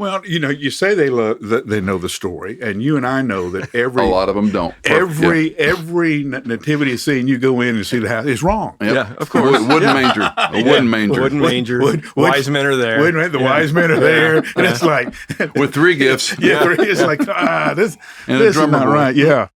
Well, you say they know the story, and you and I know that a lot of them don't. Every nativity scene you go in and see the house is wrong. Yep. Yeah, of course. Wooden manger. A wooden manger. Wooden manger. Wise men are there. The wise men are there, and it's like with 3 gifts. Yeah, it's like this and is not right. Yeah.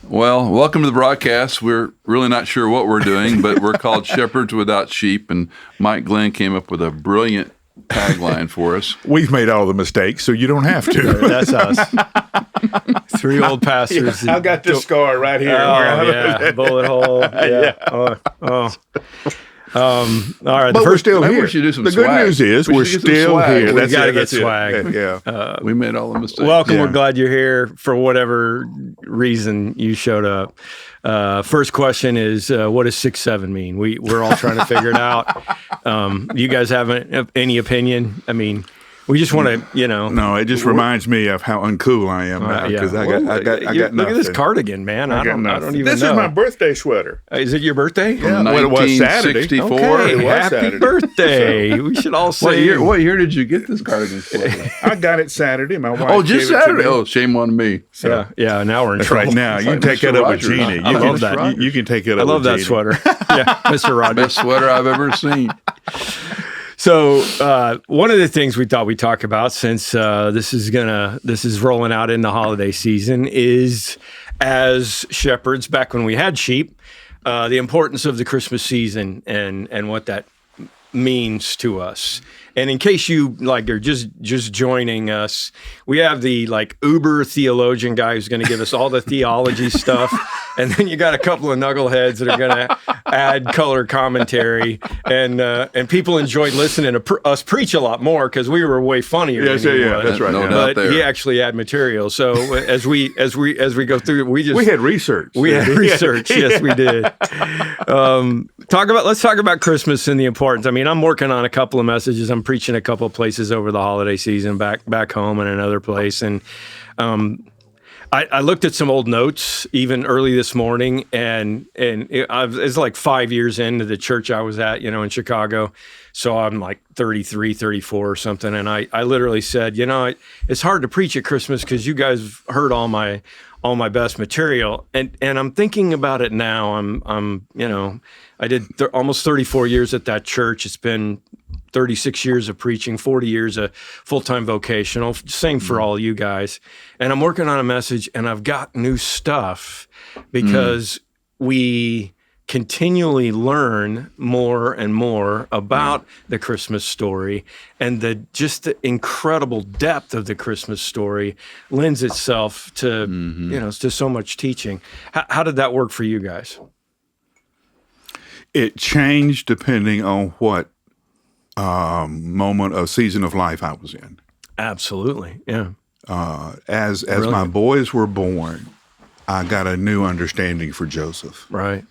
Well, welcome to the broadcast. We're really not sure what we're doing, but we're called Shepherds Without Sheep, and Mike Glenn came up with a brilliant tagline for us. We've made all the mistakes, so you don't have to. That's us. 3 old pastors. I got this scar right here. Bullet hole. Yeah. All right, but we're still here. We should do some the swag. Good news is we're still here. We got to get swag. Yeah. We made all the mistakes. Welcome. We're glad you're here for whatever reason you showed up. First question is, what does 6-7 mean? We're all trying to figure it out. You guys have any opinion? I mean, we just want to, No, it just reminds me of how uncool I am now because I got nothing. Look at this cardigan, man. I don't even know. This is my birthday sweater. Is it your birthday? Yeah, well, it was Saturday. 1964. Okay, happy Saturday. birthday. We should all say. What year did you get this cardigan? I got it Saturday. My wife just gave it to Saturday. me. Oh, shame on me. So, yeah. Now we're in trouble. Right now, you can take that up with Gina. I love that. You can take it up. I love with that Gina. sweater. Yeah, Mr. Rogers. Best sweater I've ever seen. So one of the things we thought we'd talk about, since this is rolling out in the holiday season, is as shepherds, back when we had sheep, the importance of the Christmas season and what that means to us. And in case you are just joining us, we have the uber theologian guy who's going to give us all the theology stuff, and then you got a couple of knuckleheads that are going to add color commentary, and people enjoyed listening to us preach a lot more because we were way funnier. Yes, than he yeah, was. that's right. No yeah. doubt But there. he actually had material. So as we go through, we had research. We had research. Yes, we did. Let's talk about Christmas and the importance. I mean, I'm working on a couple of messages. I'm preaching a couple of places over the holiday season, back home and another place. And I looked at some old notes even early this morning, and it's like 5 years into the church I was at, in Chicago. So I'm like 33, 34 or something. And I literally said, it's hard to preach at Christmas because you guys heard all my best material. And I'm thinking about it now. I did almost 34 years at that church. It's been 36 years of preaching, 40 years of full-time vocational, same for all you guys. And I'm working on a message, and I've got new stuff because we continually learn more and more about the Christmas story, and the incredible depth of the Christmas story lends itself to, to so much teaching. How did that work for you guys? It changed depending on what moment of season of life I was in. Absolutely, yeah. As my boys were born, I got a new understanding for Joseph. Right.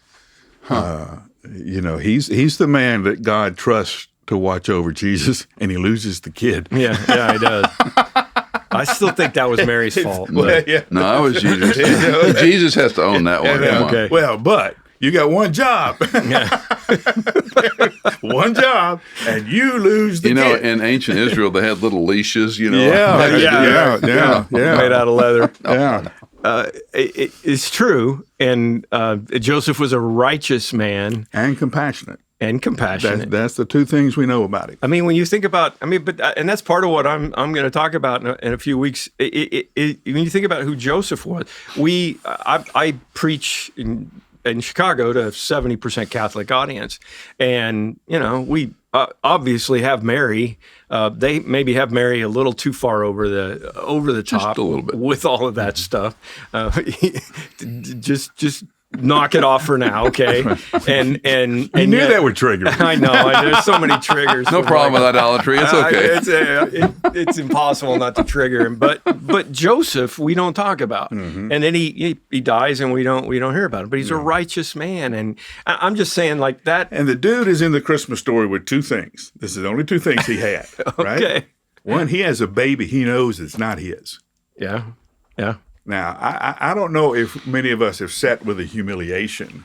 He's the man that God trusts to watch over Jesus, and he loses the kid. Yeah, he does. I still think that was Mary's fault. No, that was Jesus. Jesus has to own that one. Okay. Well, but you got one job. One job, and you lose the kid. In ancient Israel, they had little leashes, Yeah. Made out of leather. Yeah. It's true. And Joseph was a righteous man. And compassionate. That's the two things we know about it. I mean, when you think about, and that's part of what I'm going to talk about in a few weeks. When you think about who Joseph was, I preach in Chicago to a 70% Catholic audience, and we obviously have Mary. They maybe have Mary a little too far over the top, just a little bit with all of that stuff. Just knock it off for now, okay? And You knew that would trigger. I know. There's so many triggers. No problem with idolatry. It's okay. It's impossible not to trigger him. But Joseph, we don't talk about, and then he dies, and we don't hear about him. But he's a righteous man, and I'm just saying like that. And the dude is in the Christmas story with two things. This is the only two things he had. Right? Okay. One, he has a baby he knows it's not his. Yeah. Now, I don't know if many of us have sat with the humiliation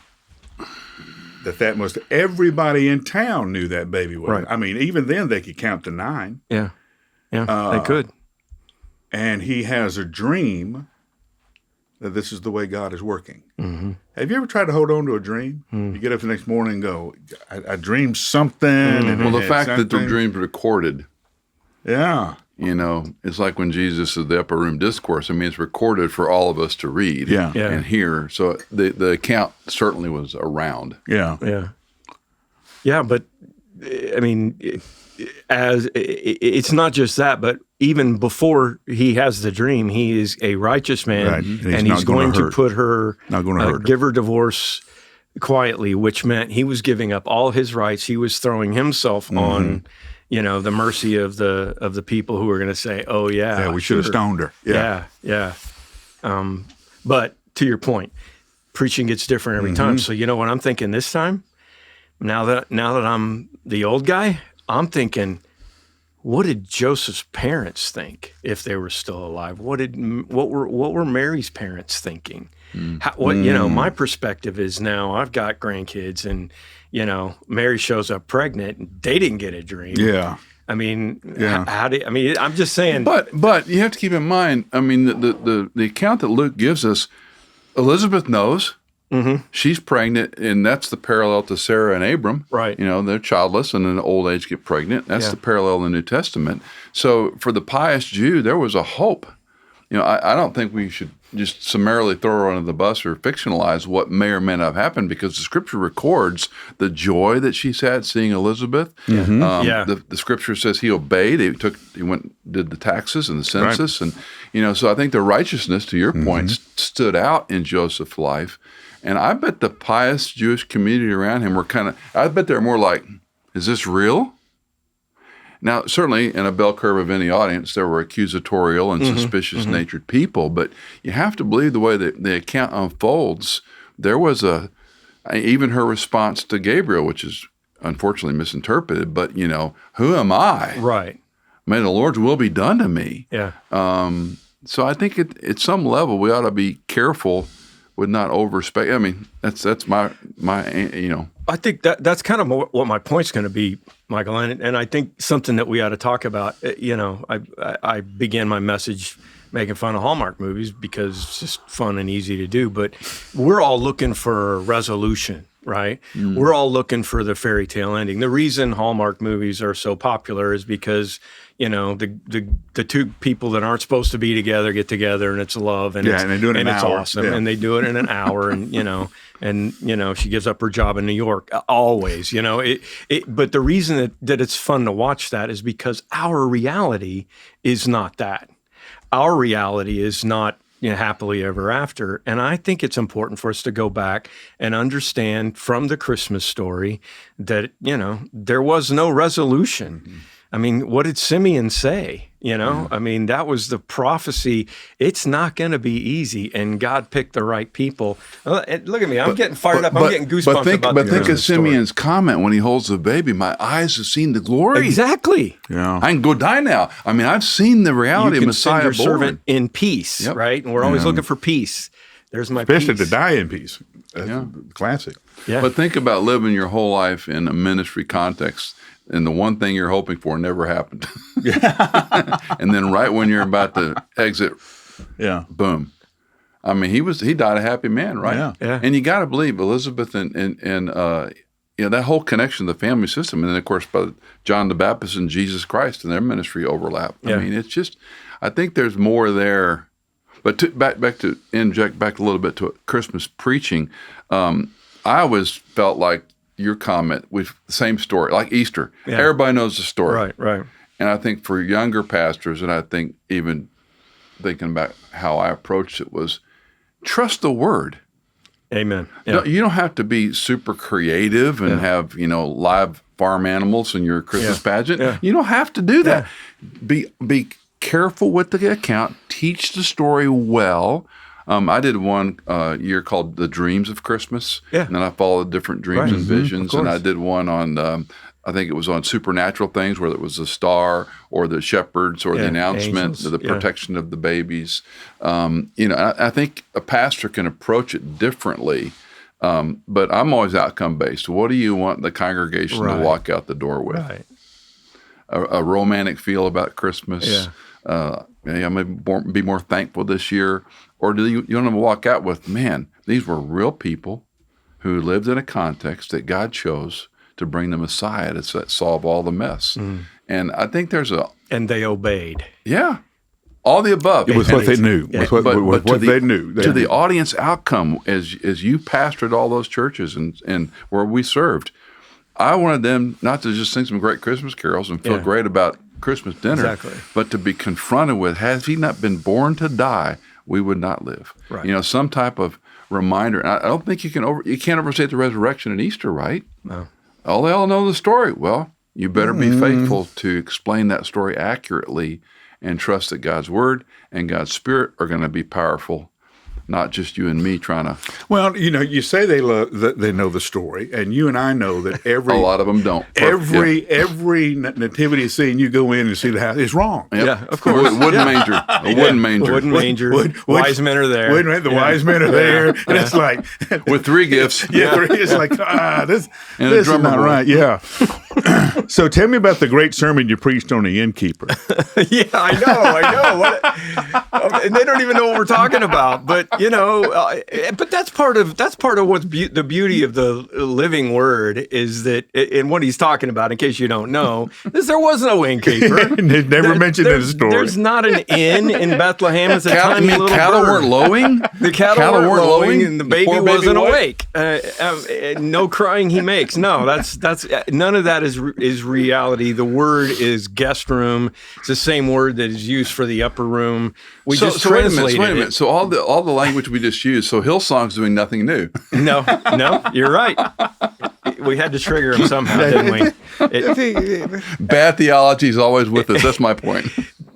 that must, everybody in town knew that baby was. Right. I mean, even then they could count to 9. Yeah, they could. And he has a dream that this is the way God is working. Mm-hmm. Have you ever tried to hold on to a dream? You get up the next morning and go, I dreamed something. And Well, the fact that the dream's recorded. Yeah. It's like when Jesus is the upper room discourse. I mean, it's recorded for all of us to read and hear. So the account certainly was around. Yeah. But I mean, it's not just that, but even before he has the dream, he is a righteous man, right. and he's going to put her, give her divorce quietly, which meant he was giving up all his rights. He was throwing himself on. The mercy of the people who are going to say, "Oh yeah, we should have stoned her." Yeah. But to your point, preaching gets different every time. So you know what I'm thinking this time? Now that I'm the old guy, I'm thinking, what did Joseph's parents think if they were still alive? What were Mary's parents thinking? My perspective is now I've got grandkids and. Mary shows up pregnant. And they didn't get a dream. Yeah. I mean, I'm just saying. But you have to keep in mind. I mean, the account that Luke gives us, Elizabeth knows she's pregnant, and that's the parallel to Sarah and Abram. Right. They're childless, and in old age get pregnant. That's the parallel in the New Testament. So for the pious Jew, there was a hope. I don't think we should just summarily throw her under the bus or fictionalize what may or may not have happened, because the Scripture records the joy that she's had seeing Elizabeth. The Scripture says he obeyed. He went did the taxes and the census, and so I think the righteousness, to your point, stood out in Joseph's life. And I bet the pious Jewish community around him were I bet they're more like, is this real? Now, certainly in a bell curve of any audience, there were accusatorial and suspicious-natured people, but you have to believe the way that the account unfolds. There was even her response to Gabriel, which is unfortunately misinterpreted, but, who am I? Right. May the Lord's will be done to me. Yeah. So I think at some level we ought to be careful with not overspec. I mean, that's my. I think that's kind of what my point's going to be, Michael, and I think something that we ought to talk about. I began my message making fun of Hallmark movies because it's just fun and easy to do, but we're all looking for a resolution, right? We're all looking for the fairy tale ending. The reason Hallmark movies are so popular is because the two people that aren't supposed to be together get together, and it's love, and and they do it in an it's hour. awesome, and they do it in an hour, and she gives up her job in New York always, but the reason that it's fun to watch that is because our reality is not that. Our reality is not happily ever after. And I think it's important for us to go back and understand from the Christmas story that, there was no resolution. I mean, what did Simeon say? I mean, that was the prophecy. It's not going to be easy, and God picked the right people. Look at me. I'm getting fired up. I'm getting goosebumps about But the think of Simeon's story. comment when he holds the baby. My eyes have seen the glory. Exactly. Yeah. I can go die now. I mean, I've seen the reality You of can Messiah send your born. servant in peace, right? And we're always looking for peace. There's my Especially peace. to die in peace. That's classic. Yeah. But think about living your whole life in a ministry context, and the one thing you're hoping for never happened. And then right when you're about to exit, boom. I mean, he died a happy man, right? Yeah. And you got to believe Elizabeth and that whole connection to the family system, and then of course by John the Baptist and Jesus Christ and their ministry overlap. I mean, it's just, I think there's more there. But back to inject back a little bit to Christmas preaching, I always felt like your comment with the same story, like Easter. Yeah. Everybody knows the story. Right. And I think for younger pastors, and I think even thinking about how I approached it was trust the word. Amen. No, you don't have to be super creative and have, live farm animals in your Christmas pageant. Yeah. You don't have to do that. Be careful with the account. Teach the story well. I did one year called The Dreams of Christmas. Yeah. And then I followed different dreams and visions. Of And I course. did one on, I think it was on supernatural things, whether it was the star or the shepherds or the announcement, angels. the protection of the babies. I think a pastor can approach it differently. But I'm always outcome based. What do you want the congregation to walk out the door with? Right. A romantic feel about Christmas. Maybe be more thankful this year, or do you want them to walk out with, man, these were real people who lived in a context that God chose to bring the Messiah to solve all the mess. And I think And they obeyed. all the above. It was what they knew. Yeah. What they knew. To the audience outcome, as you pastored all those churches and where we served, I wanted them not to just sing some great Christmas carols and feel great about Christmas dinner, but to be confronted with, has he not been born to die, we would not live. Right. Some type of reminder. And I don't think you can't overstate the resurrection and Easter, right? No. Oh, they all know the story. Well, you better be faithful to explain that story accurately and trust that God's word and God's spirit are going to be powerful, not just you and me trying to. Well, you say they know the story, and you and I know that A lot of them don't. every nativity scene you go in and see the house is wrong. Yep. Yeah, of course. Wooden manger. A wooden manger. Wooden manger. Wise men are there. The wise men are there, and it's like With 3 gifts. it's like this And a is drummer not boy. right. Yeah. So tell me about the great sermon you preached on the innkeeper. Yeah, I know. And they don't even know what we're talking about. But but that's part of what's the beauty of the living word is that, and what he's talking about, in case you don't know, is there was no innkeeper. They never mentioned in the story. There's not an inn in Bethlehem. It's a tiny little cattle bird. weren't lowing? The cattle weren't lowing, and the baby poor baby wasn't wife? awake. No crying he makes. No, that's none of that is reality. The word is guest room. It's the same word that is used for the upper room. We just translated wait a minute. So all the language we just used. So Hillsong's doing nothing new. No, you're right. We had to trigger him somehow, didn't we? Bad theology is always with us. That's my point.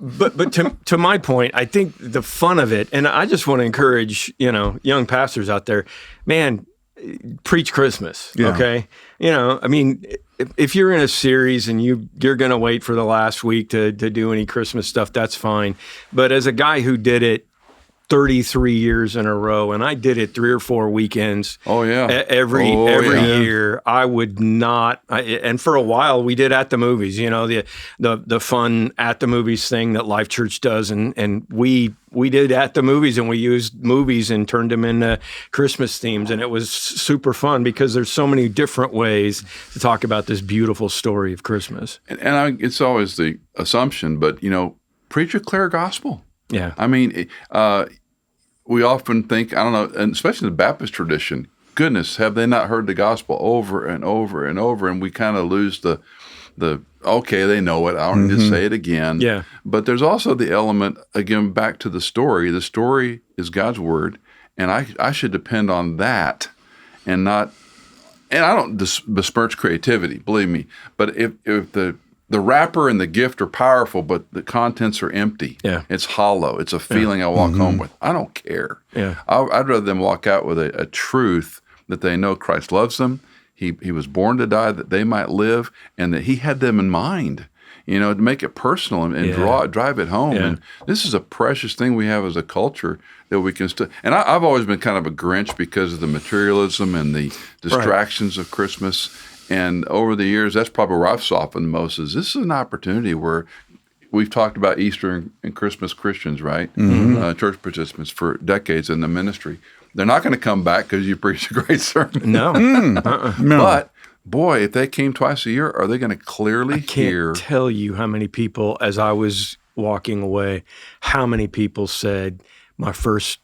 But to my point, I think the fun of it, and I just want to encourage young pastors out there, man, preach Christmas. Yeah. Okay, I mean, if you're in a series and you're going to wait for the last week to do any Christmas stuff, that's fine. But as a guy who did it 33 years in a row, and I did it 3 or 4 weekends. Oh yeah, every year. I would not, and for a while we did at the movies. The fun at the movies thing that Life Church does, and we did at the movies, and we used movies and turned them into Christmas themes, and it was super fun because there's so many different ways to talk about this beautiful story of Christmas. And it's always the assumption, but preach a clear gospel. Yeah, I mean, we often think, I don't know, and especially in the Baptist tradition, goodness, have they not heard the gospel over and over and over? And we kind of lose the okay, they know it, I don't need to say it again. Yeah. But there's also the element, again, back to the story. The story is God's word, and I should depend on that and not, and I don't besmirch creativity, believe me, but if the wrapper and the gift are powerful, but the contents are empty. Yeah. It's hollow. It's a feeling I walk home with. I don't care. Yeah. I'd rather them walk out with a truth that they know Christ loves them. He was born to die that they might live, and that he had them in mind, to make it personal and drive it home. Yeah. And this is a precious thing we have as a culture that we can and I've always been kind of a Grinch because of the materialism and the distractions of Christmas. And over the years, that's probably where I've softened most, is this is an opportunity where we've talked about Easter and Christmas Christians, right? Church participants for decades in the ministry. They're not going to come back because you preached a great sermon. No. No. But, boy, if they came twice a year, are they going to clearly hear? I can't tell you how many people, as I was walking away, how many people said, my first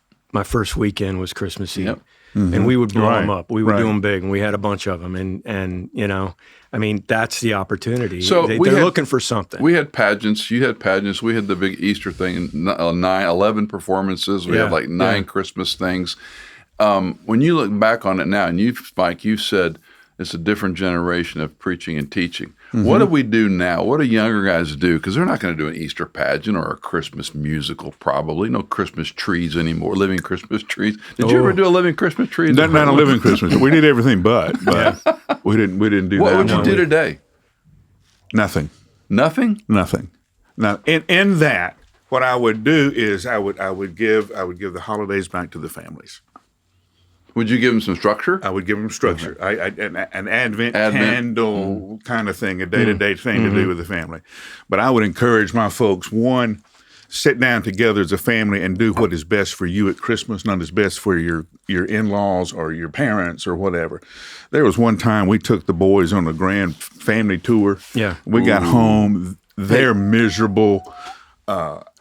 weekend was Christmas Eve. Yep. And we would blow them Right. up. We would Right. do them big, and we had a bunch of them. And I mean, that's the opportunity. So they're looking for something. We had pageants. You had pageants. We had the big Easter thing, 11 performances. We had like 9 Christmas things. When you look back on it now, and Mike, you said it's a different generation of preaching and teaching. What do we do now? What do younger guys do? Because they're not going to do an Easter pageant or a Christmas musical, probably. No Christmas trees anymore, living Christmas trees. Did you ever do a living Christmas tree? Not a living Christmas. We did everything but we didn't do that. What would you do today? Nothing. Nothing? Nothing. Now, in that, what I would do is I would give the holidays back to the families. Would you give them some structure? I would give them structure. An Advent candle kind of thing, a day-to-day thing to do with the family. But I would encourage my folks, one, sit down together as a family and do what is best for you at Christmas, not as best for your in-laws or your parents or whatever. There was one time we took the boys on a grand family tour. Yeah. We got home. They're miserable.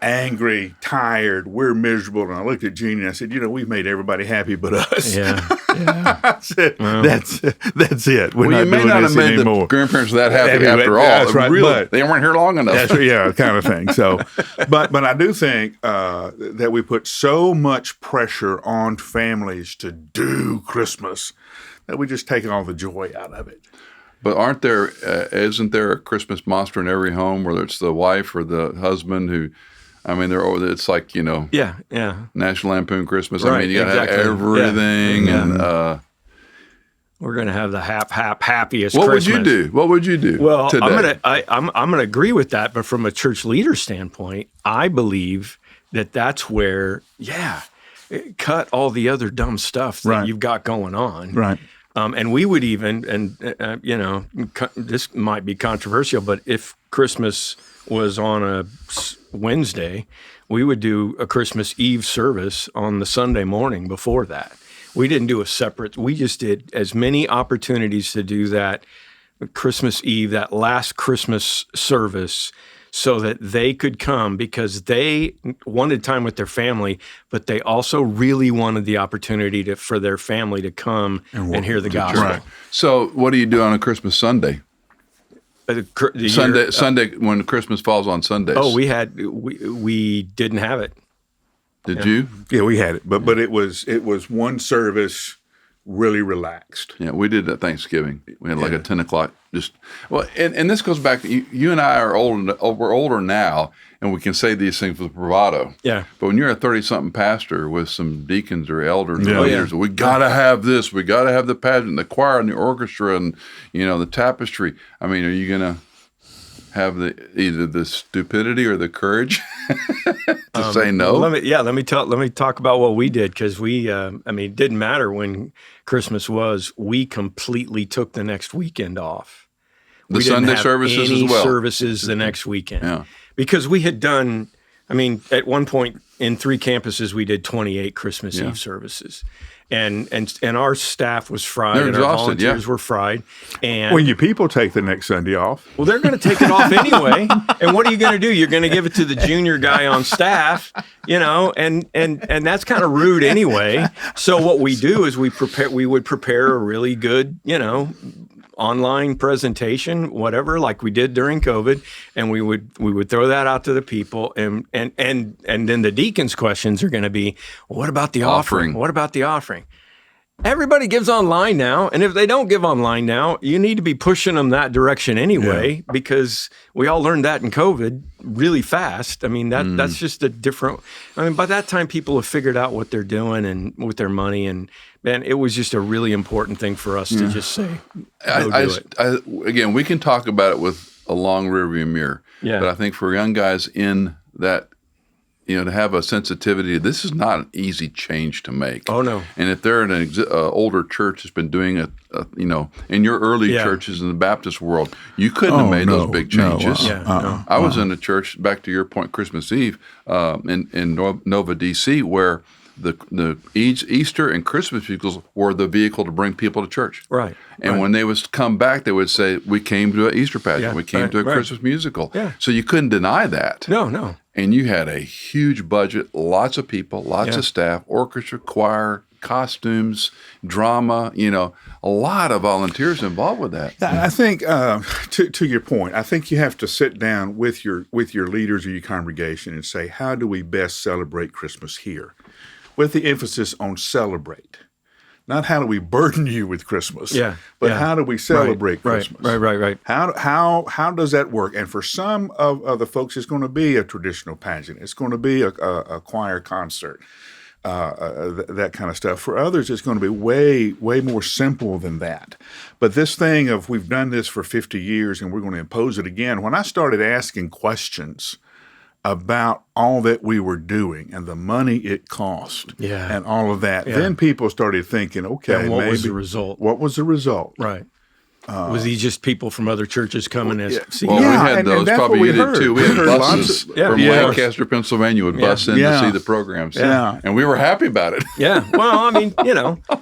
Angry, tired, we're miserable. And I looked at Jeannie and I said, we've made everybody happy but us. Yeah. I said, that's it. We're Well, you not may doing not this have made anymore. the grandparents that happy after all. That's right, Really, but they weren't here long enough. That's kind of thing. So, but I do think that we put so much pressure on families to do Christmas that we just take all the joy out of it. But isn't there a Christmas monster in every home, whether it's the wife or the husband who, it's like, Yeah. National Lampoon Christmas. Right, You got to exactly. have everything. Yeah. And We're going to have the happiest what Christmas. What would you do? Well, today? I'm gonna agree with that, but from a church leader standpoint, I believe that's where, cut all the other dumb stuff that you've got going on. Right. And we would even, this might be controversial, but if Christmas was on a Wednesday, we would do a Christmas Eve service on the Sunday morning before that. We didn't do a separate, we just did as many opportunities to do that Christmas Eve, that last Christmas service, so that they could come because they wanted time with their family, but they also really wanted the opportunity for their family to come and hear the gospel. Right. So what do you do on a Christmas Sunday? Sunday when Christmas falls on Sundays. Oh, we didn't have it. Did you? Yeah, we had it, but it was one service, really relaxed. Yeah, we did at Thanksgiving. We had like a 10 o'clock. And this goes back to you and I are old. We're older now, and we can say these things with bravado. Yeah. But when you're a 30-something pastor with some deacons or elders or Yeah. leaders, we got to have this. We got to have the pageant, the choir, and the orchestra, and the tapestry. Are you gonna have either the stupidity or the courage to say no? Let me talk about what we did, because we, it didn't matter when Christmas was. We completely took the next weekend off. The We didn't Sunday have services any as well. services the next weekend. Yeah. Because we had done, at one point in 3 campuses, we did 28 Christmas Eve services. And our staff was fried, They're and our exhausted, volunteers were fried. And When your people take the next Sunday off. well, they're going to take it off anyway. And what are you going to do? You're going to give it to the junior guy on staff, and that's kind of rude anyway. So what we do is we would prepare a really good, online presentation, whatever, like we did during COVID, and we would throw that out to the people, and then the deacons' questions are going to be, well, what about the offering? What about the offering? Everybody gives online now, and if they don't give online now, you need to be pushing them that direction anyway, because we all learned that in COVID really fast. That's just a different. By that time, people have figured out what they're doing and with their money, and man, it was just a really important thing for us to just say, do it. Again, we can talk about it with a long rearview mirror, Yeah. but I think for young guys in that, to have a sensitivity, this is not an easy change to make. Oh, no. And if they're in an older church that's been doing it, in your early Yeah. churches in the Baptist world, you couldn't have made those big changes. I was in a church, back to your point, Christmas Eve, in Nova, D.C., where the Easter and Christmas vehicles were the vehicle to bring people to church. Right. And when they would come back, they would say, we came to an Easter pageant. Yeah, We came to a Christmas musical. Yeah. So you couldn't deny that. No. And you had a huge budget, lots of people, lots of staff, orchestra, choir, costumes, drama, a lot of volunteers involved with that. I think, to your point, I think you have to sit down with your leaders of your congregation and say, how do we best celebrate Christmas here? with the emphasis on celebrate. Not how do we burden you with Christmas, but how do we celebrate Christmas? Right. How does that work? And for some of the folks, it's going to be a traditional pageant. It's going to be a choir concert, that kind of stuff. For others, it's going to be way more simple than that. But this thing of we've done this for 50 years and we're going to impose it again, when I started asking questions about all that we were doing and the money it cost and all of that, then people started thinking, okay, and what maybe, was the result? What was the result? Right. Was he just people from other churches coming as see? Well, we had those. that's Probably what we you did heard. too. We had buses from Lancaster, Pennsylvania would bus in to see the programs. And we were happy about it. Yeah. Well, I mean,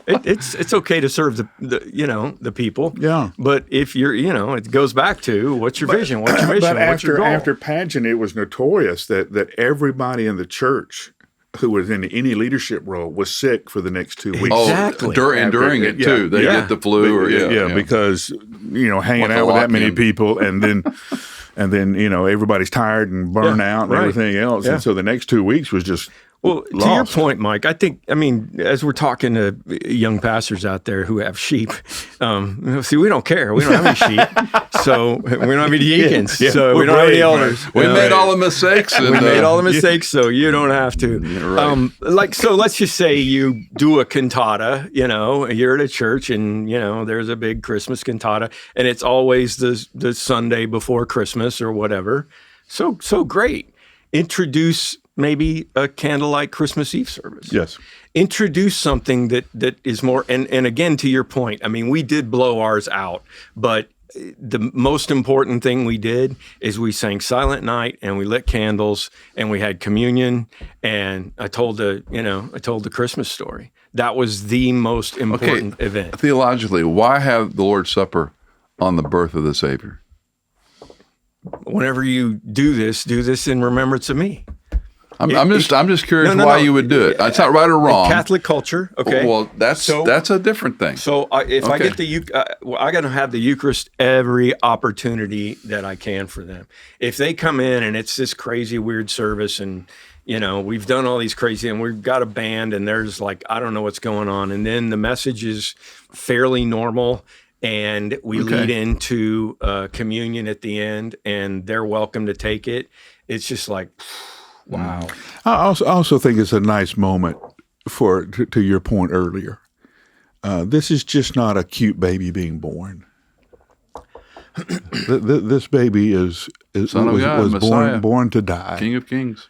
it's okay to serve the people. Yeah. But if you're, it goes back to what's your vision, what's your mission, what's your goal? After pageant, it was notorious that everybody in the church who was in any leadership role was sick for the next 2 weeks. Exactly. During it too. They get the flu because hanging out with that many people and then everybody's tired and burned out and everything else. And so the next 2 weeks was just Well, to your point, Mike, I mean, as we're talking to young pastors out there who have sheep, see, we don't care. We don't have any sheep. So we don't have any deacons. So we don't have any elders. We made all the mistakes. We made all the mistakes, so you don't have to. Right. So let's just say you do a cantata, you're at a church and, there's a big Christmas cantata and it's always the Sunday before Christmas or whatever. So great. Introduce maybe a candlelight Christmas Eve service. Yes. Introduce something that is more, and again, to your point, I mean, we did blow ours out, but the most important thing we did is we sang Silent Night and we lit candles and we had communion and I told the Christmas story. That was the most important event. Theologically, why have the Lord's Supper on the birth of the Savior? Whenever you do this in remembrance of me. I'm just curious why you would do it. It's not right or wrong. Catholic culture, okay. Well, that's a different thing. So if I get I got to have the Eucharist every opportunity that I can for them. If they come in and it's this crazy weird service and we've done all these crazy and we've got a band and there's I don't know what's going on, and then the message is fairly normal. And we lead into communion at the end, and they're welcome to take it. It's just wow. I also think it's a nice moment to your point earlier. This is just not a cute baby being born. This baby was born to die. King of Kings.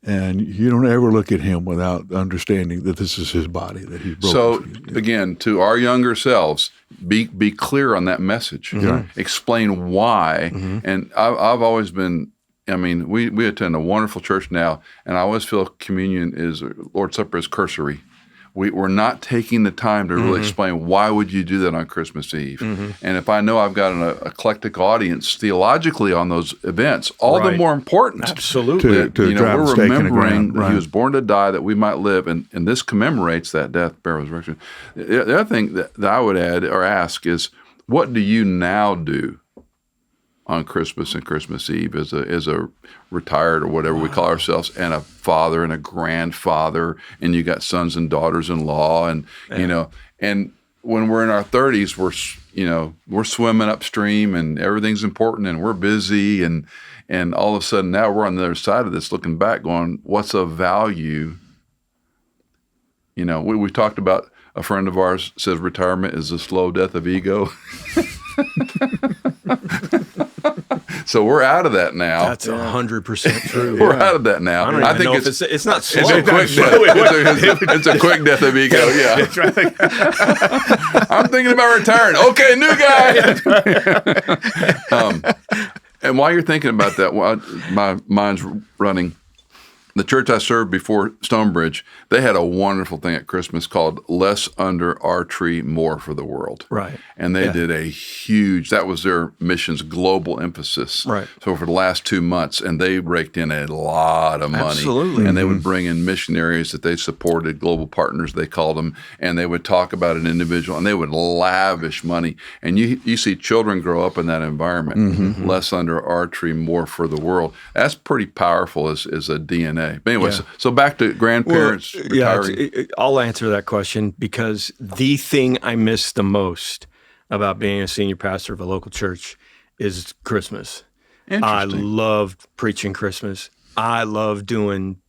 And you don't ever look at him without understanding that this is his body that he's broken. So again, to our younger selves, be clear on that message. Mm-hmm. Explain why. Mm-hmm. And I've always been. I mean, we attend a wonderful church now, and I always feel communion Lord's Supper is cursory. We're not taking the time to really explain why would you do that on Christmas Eve. Mm-hmm. And if I know I've got an eclectic audience theologically on those events, all the more important. Absolutely. We're remembering that he was born to die that we might live, and this commemorates that death, burial, resurrection. The other thing that I would add or ask is, what do you now do on Christmas and Christmas Eve as a retired or whatever we call ourselves, and a father and a grandfather, and you got sons and daughters-in-law, and and when we're in our 30s, we're swimming upstream and everything's important and we're busy, and all of a sudden now we're on the other side of this, looking back, going, what's of value? We talked about, a friend of ours says retirement is the slow death of ego. So we're out of that now. That's 100% true. We're out of that now. I think it's not slow. It's a quick death. It's a quick death of ego. Yeah. I'm thinking about retiring. Okay, new guy. And while you're thinking about that, my mind's running. The church I served before Stonebridge, they had a wonderful thing at Christmas called Less Under Our Tree, More for the World. Right. And they did that was their mission's global emphasis. Right. So for the last 2 months, and they raked in a lot of money. Absolutely. And they would bring in missionaries that they supported, global partners they called them, and they would talk about an individual, and they would lavish money. And you see children grow up in that environment. Mm-hmm. Less under our tree, more for the world. That's pretty powerful as a DNA. may. But anyway, so back to grandparents, retiring. I'll answer that question because the thing I miss the most about being a senior pastor of a local church is Christmas. I loved preaching Christmas. I love doing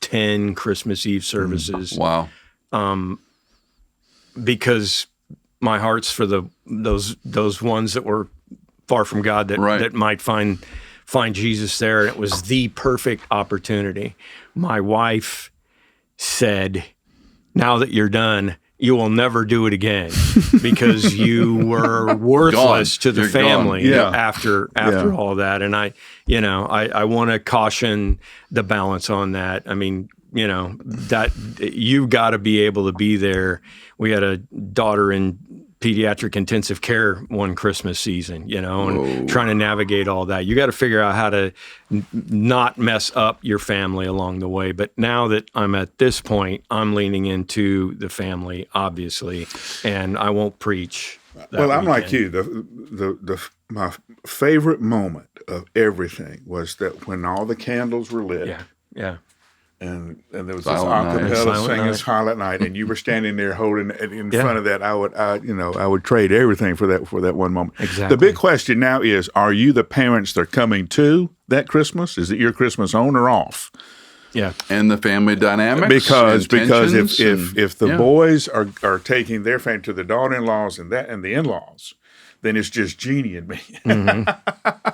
10 Christmas Eve services. Wow. Because my heart's for those ones that were far from God that might find Jesus there. And it was the perfect opportunity. My wife said, "Now that you're done, you will never do it again because you were worthless to the family after all of that." And I want to caution the balance on that. I mean, that you got to be able to be there. We had a daughter in pediatric intensive care one Christmas season, and trying to navigate all that. You got to figure out how to not mess up your family along the way. But now that I'm at this point, I'm leaning into the family, obviously, and I won't preach. Well, I'm like you. My favorite moment of everything was that when all the candles were lit. Yeah. And there was this acapella singing Silent Night, and you were standing there holding it in front of that. I would trade everything for that one moment. Exactly. The big question now is: are you the parents that are coming to that Christmas? Is it your Christmas on or off? Yeah, and the family dynamics. Because if the boys are taking their family to the daughter-in-laws and the in-laws, then it's just Jeannie and me. Mm-hmm.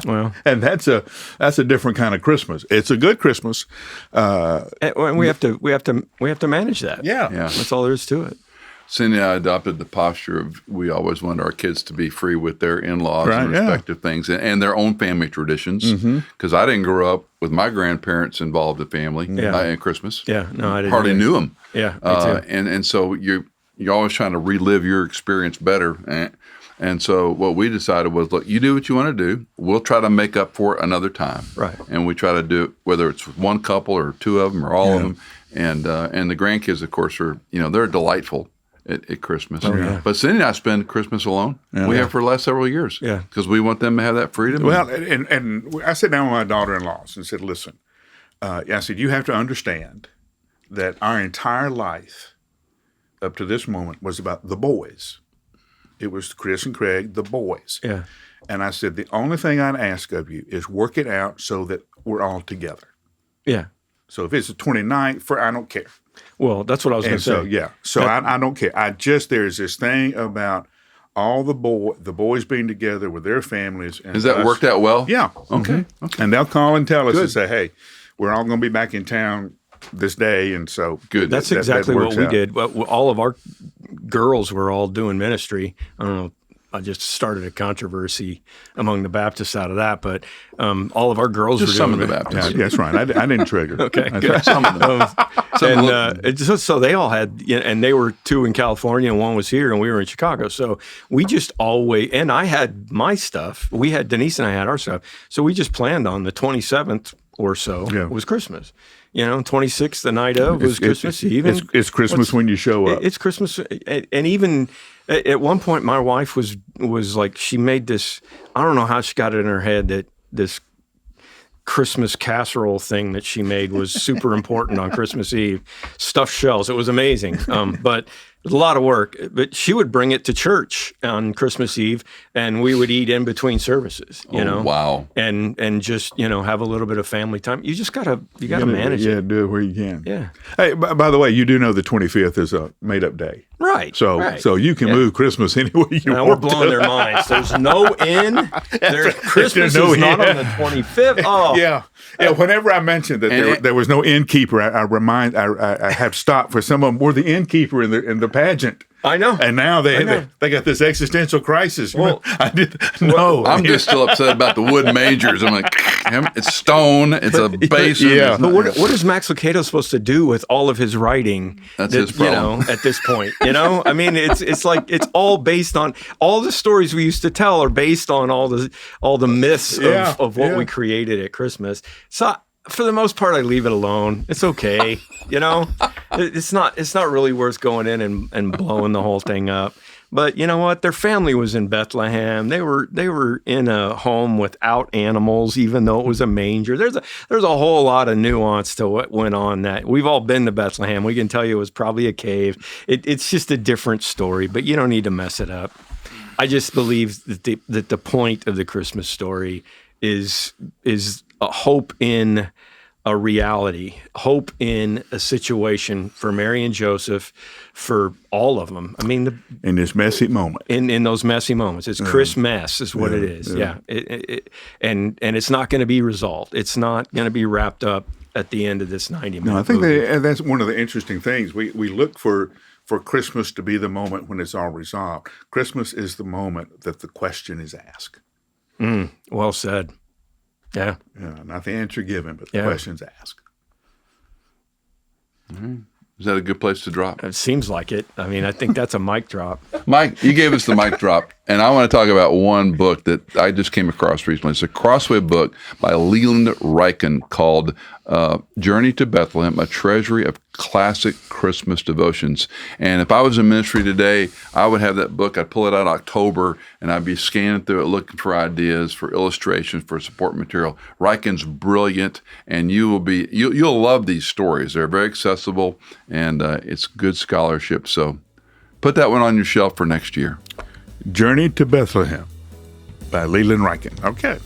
Well, and that's a different kind of Christmas. It's a good Christmas, and we have to manage that. Yeah, that's all there is to it. Cindy and I adopted the posture of we always wanted our kids to be free with their in-laws and respective things and their own family traditions. Because I didn't grow up with my grandparents involved in family in Christmas. Yeah, no, I didn't. Hardly knew them. Yeah, me too. And so you're always trying to relive your experience better. And so what we decided was, look, you do what you want to do. We'll try to make up for it another time. Right. And we try to do it, whether it's one couple or two of them or all of them. And the grandkids, of course, are, they're delightful at Christmas. Oh, yeah. But Cindy and I spend Christmas alone. Yeah. We have for the last several years. Yeah. Because we want them to have that freedom. Well, and I sat down with my daughter-in-laws and said, listen, I said, you have to understand that our entire life up to this moment was about the boys. It was Chris and Craig, the boys. Yeah. And I said, the only thing I'd ask of you is work it out so that we're all together. Yeah. So if it's the 29th, I don't care. Well, that's what I was going to say. So I don't care. There's this thing about all the boys being together with their families. And has that worked out well? Yeah. Okay. And they'll call and tell us and say, hey, we're all going to be back in town this day. And so good. That's exactly what we did. Well, all of our girls were all doing ministry. I don't know. I just started a controversy among the Baptists out of that, but all of our girls just were doing some of the Baptists. Yeah, that's right. I didn't trigger. Okay, good. Some of them. So they all had, and they were two in California and one was here, and we were in Chicago. So we just always, and I had my stuff. Denise and I had our stuff. So we just planned on the 27th or so was Christmas. 26th, the night of, was Christmas Eve. It's Christmas when you show up. It's Christmas. And even at one point, my wife was like, she made this, I don't know how she got it in her head that this Christmas casserole thing that she made was super important on Christmas Eve. Stuffed shells. It was amazing. But it was a lot of work. But she would bring it to church on Christmas Eve, and we would eat in between services, Wow. And just, have a little bit of family time. You just gotta manage it. Yeah, do it where you can. Yeah. Hey, by the way, you do know the 25th is a made-up day. Right. So you can move Christmas anywhere you want. We're blowing their minds. There's no in. Christmas is not on the 25th. Oh. Yeah. Whenever I mentioned that there was no innkeeper, I have stopped for some of them were the innkeeper in the pageant. I know. And now they got this existential crisis. Well, I didn't know. I'm just still upset about the wood majors. I'm like, it's stone. It's a basin. Yeah. But what is Max Lucado supposed to do with all of his writing? That's his problem. At this point, I mean, it's like it's all based on all the stories we used to tell are based on all the myths of what we created at Christmas. So for the most part, I leave it alone. It's okay. It's not really worth going in and blowing the whole thing up. But you know what? Their family was in Bethlehem. They were in a home without animals, even though it was a manger. There's a whole lot of nuance to what went on. That we've all been to Bethlehem. We can tell you it was probably a cave. It's just a different story, but you don't need to mess it up. I just believe that the point of the Christmas story is a hope in a reality, hope in a situation for Mary and Joseph, for all of them. I mean, in this messy moment, in those messy moments, it's Christmas is what it is. Yeah, and it's not going to be resolved. It's not going to be wrapped up at the end of this 90-minute. No, I think movie. that's one of the interesting things. We look for Christmas to be the moment when it's all resolved. Christmas is the moment that the question is asked. Well said. Yeah. Not the answer given, but the question's asked. Is that a good place to drop? It seems like it. I mean, I think that's a mic drop. Mike, you gave us the mic drop, and I want to talk about one book that I just came across recently. It's a Crossway book by Leland Ryken called Journey to Bethlehem, a treasury of classic Christmas devotions. And if I was in ministry today, I would have that book. I'd pull it out in October, and I'd be scanning through it, looking for ideas, for illustrations, for support material. Ryken's brilliant, and you'll love these stories. They're very accessible, and it's good scholarship. So put that one on your shelf for next year. Journey to Bethlehem by Leland Ryken. Okay.